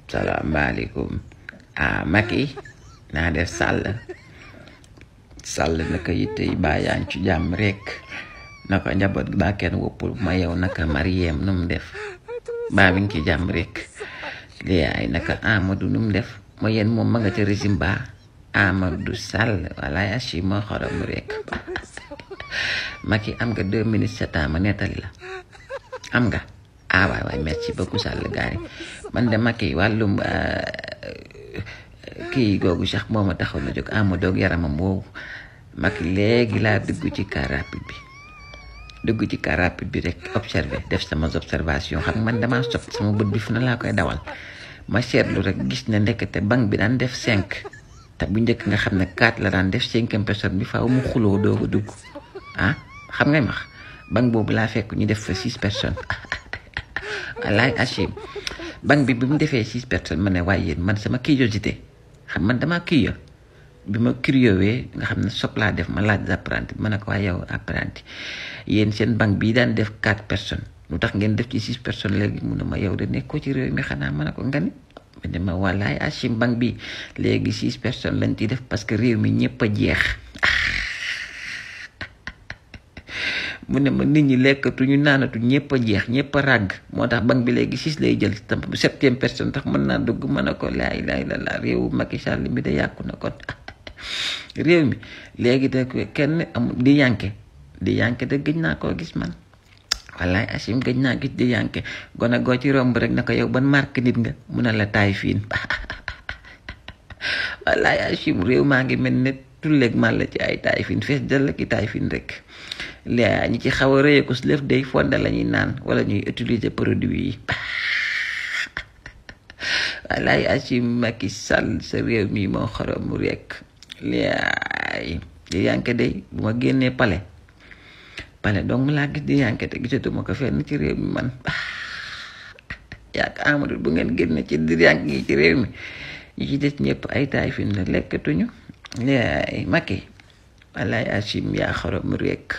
salaamaaleykum Macky naa def Sall naka yitte yi baa yaa ngi ci jàmm rek naka njaboot gi baa kenn woppul ma yow naka Mariem nu mu def baa mi ngi ci jàmm rek liyaay naka Amadou nu mu def ma yéen moom ma nga ca régime ba Amadou Sall walaay achi moo xorom rek Macky am nga 2 minutes 7 ans ma nettali la am nga waay merci beaucoup Sall gaari man de Macky wàllum kii googu sax moo ma taxaw na jóg Amadou ak yaramam woowu Macky léegi laa dugg ci car rapide bi rek observé def sama observation xam man damaa sob sama bët bi fu na laa koy dawal ma seetlu rek gis ne ndekete banque bi daan def 5 te bu njëkk nga xam ne 4 la daan def 5e personne bi faaw mu xuloo dooga dugg xam ngay max banque boobu laa fekk ñu def fa 6 personnes wallaay achim banque bi mu defee 6 personnes ma ne waaye yéen man sama curiosité xam man damaa curieux bi ma curieux nga xam ne sopp laa def ma laaj apprenti ma ne ko waaye yow apprenti yéen seen banque bii daan def 4 personnes lu tax ngeen def ci 6 personnes léegi mu ne ma yow de nekkoo ci réew mi xanaa ma ne ko nga ni ma ne ma wallaay achim banque bi léegi 6 personnes lañ ciy def parce que réew mi ñëpp a jeex mu ne ma nit ñi lekkatuñu naanatu ñëpp a jeex ñëpp a ràgg moo tax banque bi léegi 6 lay jël tam 7e personne tax mën naa dugg mën a ko laay la réewu Macky Sall mi de yàqu na kon réew mi léegi de kenn amul di yanke de gëj naa koo gis man wallaay Achim gëj naa gis di yanke gone goo ci romb rek na ko yow ban marque nit nga mun a la taay fiin wallaay Achim réew maa ngi mel ne tulleeg man la ci ay taay fiin fees dal ki taay fiin rek léegi ñi ci xaw a rëyeeku si lëf day fonde la ñuy naan wala ñuy utiliser produit yi wallaay Achim Macky Sall sa réew mi moo xorom rek léegi di yanke day bu ma génnee pale donc laa gis di yanke te gisatuma ko fenn ci réew mi man yaak Amadou bu ngeen génne ci di yanke yi ci réew mi ñi ci des ñëpp ay taay fin la lekkatuñu léegi Macky wallaay Achim yaa xorom rek